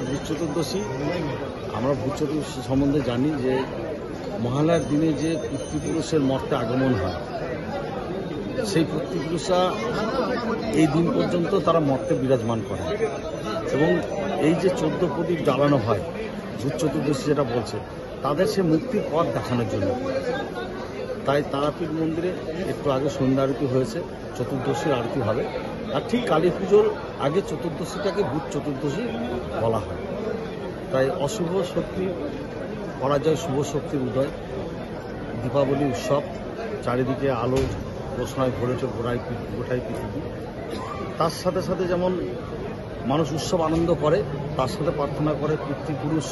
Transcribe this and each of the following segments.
ভূত চতুর্দশী, আমরা ভূত চতুর্দশী সম্বন্ধে জানি যে মহালয়ার দিনে যে পিতৃপুরুষের মর্তে আগমন হয়, সেই পিতৃপুরুষরা এই দিন পর্যন্ত তারা মর্তে বিরাজমান করে এবং এই যে 14 প্রদীপ জ্বালানো হয় ভূত চতুর্দশী যেটা বলছে, তাদের সে মুক্তির পথ দেখানোর জন্য। তাই তারাপীঠ মন্দিরে একটু আগে সন্ধ্যা আরতি হয়েছে, চতুর্দশীর আরতি হবে। আর ঠিক কালী পুজোর আগে চতুর্দশীটাকে ভূত চতুর্দশী বলা হয়। তাই অশুভ শক্তি পরাজয়, শুভ শক্তির উদয়, দীপাবলি উৎসব, চারিদিকে আলো রোশনায় ভরেছে গোটাই পৃথিবী। তার সাথে সাথে যেমন মানুষ উৎসব আনন্দ করে, তার সাথে প্রার্থনা করে পিতৃপুরুষ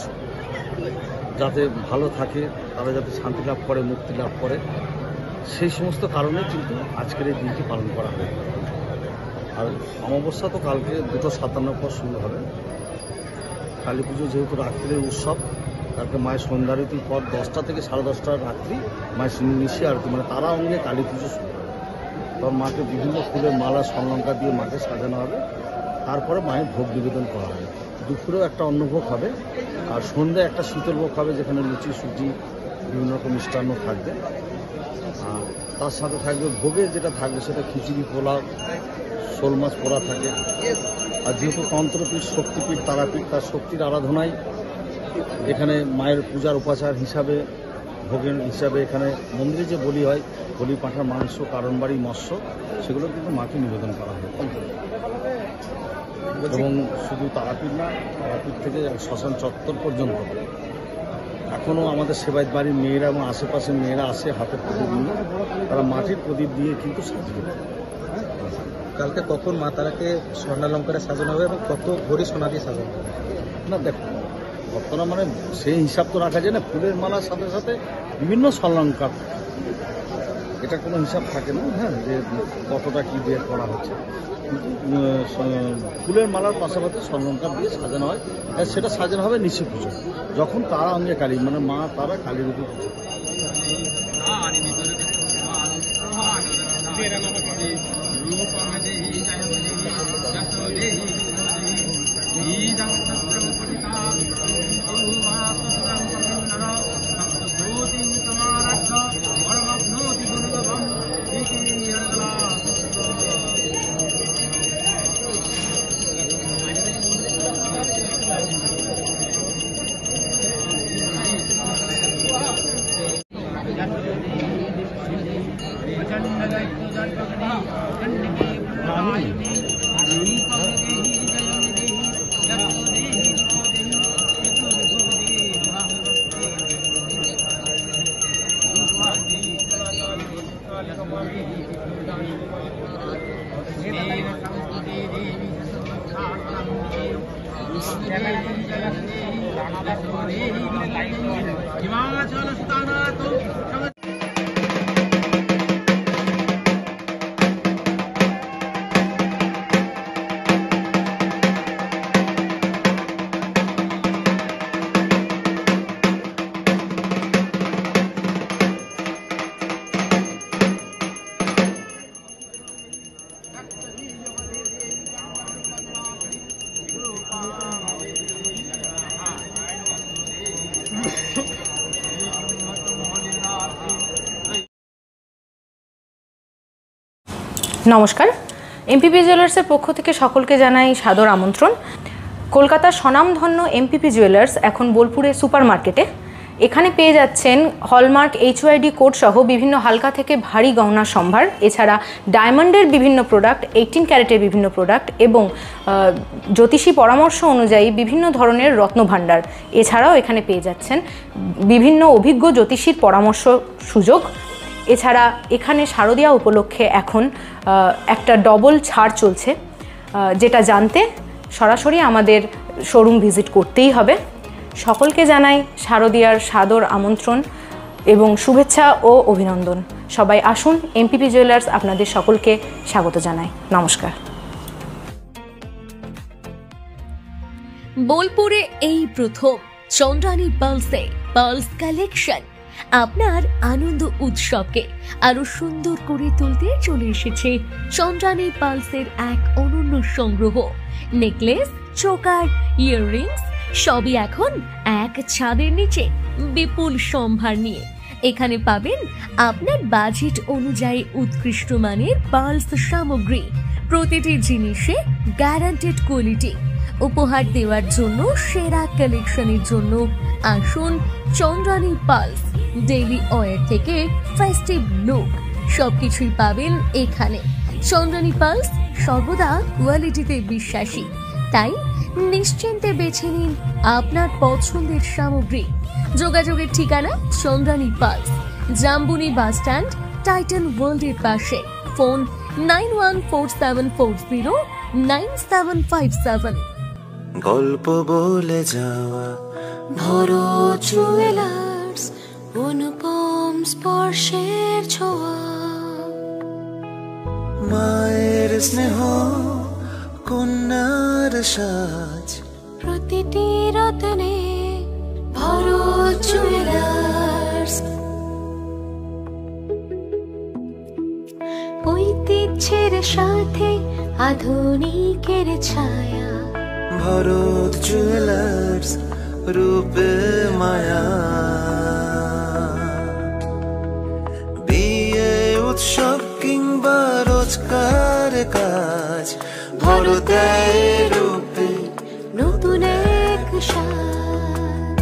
যাতে ভালো থাকে, তারা যাতে শান্তি লাভ করে, মুক্তি লাভ করে, সেই সমস্ত কারণে কিন্তু আজকের এই দিনটি পালন করা হয়। আর অমাবস্যা তো কালকে 2:57 পর শুরু হবে। কালী পুজো যেহেতু রাত্রির উৎসব, কালকে মায়ের সন্ধ্যারতির পর 10টা থেকে 10:30 রাত্রি মায়ের নিশি আরতি, মানে তারা অঙ্গে কালী পুজো শুরু হবে। তখন মাকে বিভিন্ন ফুলের মালা সংলঙ্কা দিয়ে মাকে সাজানো হবে, তারপরে মায়ের ভোগ নিবেদন করা হবে। দুপুরেও একটা অন্নভোগ হবে, আর সন্ধ্যায় একটা শীতলভোগ হবে, যেখানে লুচি সুজি বিভিন্ন রকম মিষ্টান্ন থাকবে। আর তার সাথে থাকবে ভোগে যেটা থাকবে সেটা খিচুড়ি, পোলাও, শোল মাছ পোড়া থাকে। আর যেহেতু তন্ত্রপীঠ, শক্তিপীঠ, তারাপীঠ, তার শক্তির আরাধনায় এখানে মায়ের পূজার উপাচার হিসাবে, ভোগের হিসাবে এখানে মন্দিরে যে বলি হয়, বলি পাঁঠার মাংস, কারণবাড়ি মৎস্য, সেগুলো কিন্তু মাকে নিবেদন করা হয়। এবং শুধু তারাপীঠ না, তারাপীঠ থেকে শ্মশান চত্বর পর্যন্ত এখনও আমাদের সেবায়ত বাড়ির মেয়েরা এবং আশেপাশের মেয়েরা আসে হাতের প্রদীপ নিয়ে, তারা মাটির প্রদীপ দিয়ে কিন্তু সাজিয়ে দেয়। কালকে কখন মা তারাকে স্বর্ণালঙ্কারে সাজানো হবে এবং কত ভরি সোনা দিয়ে সাজানো হবে? না দেখো, বর্তমানে মানে সেই হিসাব তো রাখা যায় না, ফুলের মালার সাথে সাথে বিভিন্ন স্বর্ণালঙ্কার, এটা কোনো হিসাব থাকে না, হ্যাঁ, যে কতটা কী দিয়ে করা হচ্ছে। কিন্তু ফুলের মালার পাশাপাশি স্বর্ণালঙ্কার দিয়ে সাজানো হয়। সেটা সাজানো হবে নিশি পুজো, যখন তারা অঙ্গে কালী, মানে মা তারা কালী রূপে পুজো। নমস্কার, এমপিপি জুয়েলার্সের পক্ষ থেকে সকলকে জানাই সাদর আমন্ত্রণ। কলকাতার স্বনামধন্য এমপিপি জুয়েলার্স এখন বোলপুরে সুপার মার্কেটে। এখানে পেয়ে যাচ্ছেন হলমার্ক HYD কোড সহ বিভিন্ন হালকা থেকে ভারী গহনার সম্ভার, এছাড়া ডায়মন্ডের বিভিন্ন প্রোডাক্ট, 18 ক্যারেটের বিভিন্ন প্রোডাক্ট এবং জ্যোতিষী পরামর্শ অনুযায়ী বিভিন্ন ধরনের রত্নভাণ্ডার। এছাড়াও এখানে পেয়ে যাচ্ছেন বিভিন্ন অভিজ্ঞ জ্যোতিষীর পরামর্শ সুযোগ। এছাড়া এখানে শারদীয়া উপলক্ষে এখন একটা ডবল ছাড় চলছে, যেটা জানতে সরাসরি আমাদের শোরুম ভিজিট করতেই হবে। সকলকে জানাই শারদীয়ার সাদর আমন্ত্রণ এবং শুভেচ্ছা ও অভিনন্দন। সবাই আসুন, এমপিপি জুয়েলার্স আপনাদের সকলকে স্বাগত জানাই। নমস্কার। বোলপুরে এই প্রথম চন্দ্রানী পার্লসে পার্লস কালেকশন। আপনার আনন্দ উৎসবকে আরো সুন্দর করে তুলতে চলে এসেছে চন্দ্রানী পালসের এক অনন্য সংগ্রহ। নেকলেস, চোকার, ইয়াররিংস সবই এখন এক ছাদের নিচে বিপুল সম্ভার নিয়ে। এখানে পাবেন আপনার বাজেট অনুযায়ী উৎকৃষ্ট মানের পালস সামগ্রী, প্রতিটি জিনিসে গ্যারান্টেড কোয়ালিটি। উপহার দেওয়ার জন্য সেরা কালেকশনের জন্য আসুন চন্দ্রানী পালস। ডেইলি ওয়্যার থেকে ফেস্টিভ লুক সবকিছুই পাবেন এখানে। চন্দ্রানী পালস সর্বদা কোয়ালিটিতে বিশ্বাসী, তাই নিশ্চিন্তে বেছে নিন আপনার পছন্দের সামগ্রী। যোগাযোগের ঠিকানা Chandrani pulse, Jambuni bus stand, Titan ওয়ার্ল্ডের পাশে। ফোন 9147409757। গল্প বলে যাওয়া ভরত জুয়েলার্স, অনুপম স্পর্শের ছোঁয়া। মায়ের স্নেহ, কন্যার সাজ, প্রতিটি রতনে ভরত জুয়েলার্স। ঐতিহ্যের সাথে আধুনিকের ছায়া। ভরত জুয়েলার্স, রূপে মায়া। বিয়ে উৎসব কিংবা রোজকার কাজ, ভরতের রূপে নতুন এক সাজ।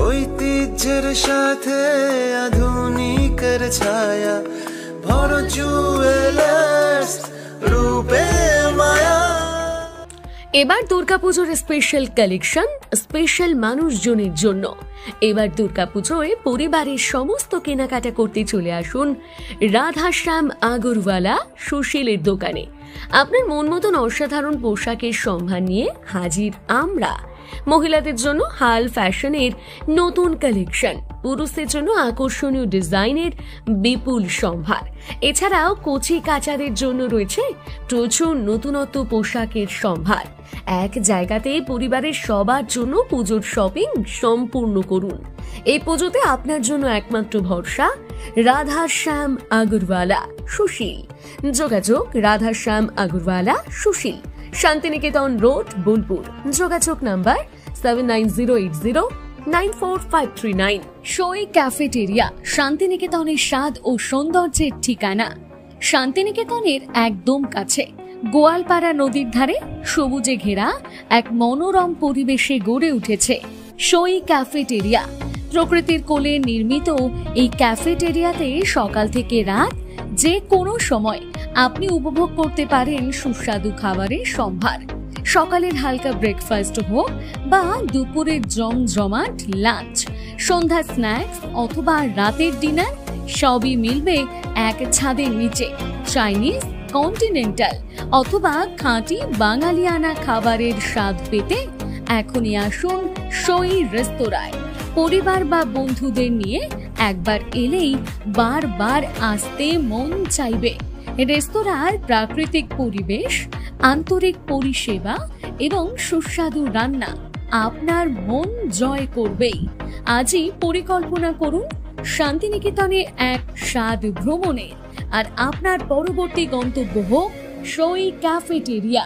ঐতিহ্যের সাথে আধুনিকের ছায়া। ভরত জুয়েলার্স, রূপে মায়া। এবার দুর্গাপুজোর স্পেশাল কালেকশন স্পেশাল মানুষজনের জন্য। এবার দুর্গাপুজোয় পরিবারের সমস্ত কেনাকাটা করতে চলে আসুন রাধাশ্যাম আগরওয়ালা সুশীলের দোকানে। আপনার মন মতন অসাধারণ পোশাকের সম্ভার নিয়ে হাজির আমরা। মহিলাদের জন্য হাল ফ্যাশনের নতুন কালেকশন, পুরুষদের জন্য আকর্ষণীয় ডিজাইনের বিপুল সম্ভার। এছাড়াও কচি কাচাদের জন্য রয়েছে প্রচুর নতুনত্ব পোশাকের সম্ভার। এক জায়গাতে পরিবারের সবার জন্য পুজোর শপিং সম্পূর্ণ করুন। এই পুজোতে আপনার জন্য একমাত্র ভরসা রাধাশ্যাম আগরওয়ালা সুশীল। যোগাযোগ রাধাশ্যাম আগরওয়ালা সুশীল, শান্তিনিকেতন রোড, বোলপুর। যোগাযোগ নাম্বার 7908094539। সই ক্যাফেটেরিয়া, শান্তিনিকেতনের স্বাদ ও সৌন্দর্যের ঠিকানা। শান্তিনিকেতনের একদম কাছে গোয়ালপাড়া নদীর ধারে সবুজে ঘেরা এক মনোরম পরিবেশে গড়ে উঠেছে সই ক্যাফেটেরিয়া। প্রকৃতির কোলে নির্মিত এই ক্যাফেটেরিয়াতে সকাল থেকে রাত যে কোনো সময় আপনি উপভোগ করতে পারেন সুস্বাদু খাবারের সম্ভার। সকালের হালকা ব্রেকফাস্ট হোক বা দুপুরের জমজমাট লাঞ্চ, সন্ধ্যার স্ন্যাক্স অথবা রাতের ডিনার, সবই মিলবে এক ছাদের নিচে। চাইনিজ, কন্টিনেন্টাল অথবা খাঁটি বাঙালিয়ানা খাবারের স্বাদ পেতে এখনই আসুন সই রেস্তোরাঁয়। পরিবার বা বন্ধুদের নিয়ে একবার এলেই বারবার আসতে মন চাইবে। রেস্তোরাঁর প্রাকৃতিক পরিবেশ, আন্তরিক পরিষেবা এবং সুস্বাদু রান্না আপনার মন জয় করবেই। আজই পরিকল্পনা করুন শান্তিনিকেতনে এক স্বাদ ভ্রমণের, আর আপনার পরবর্তী গন্তব্য হোক সই ক্যাফেটেরিয়া।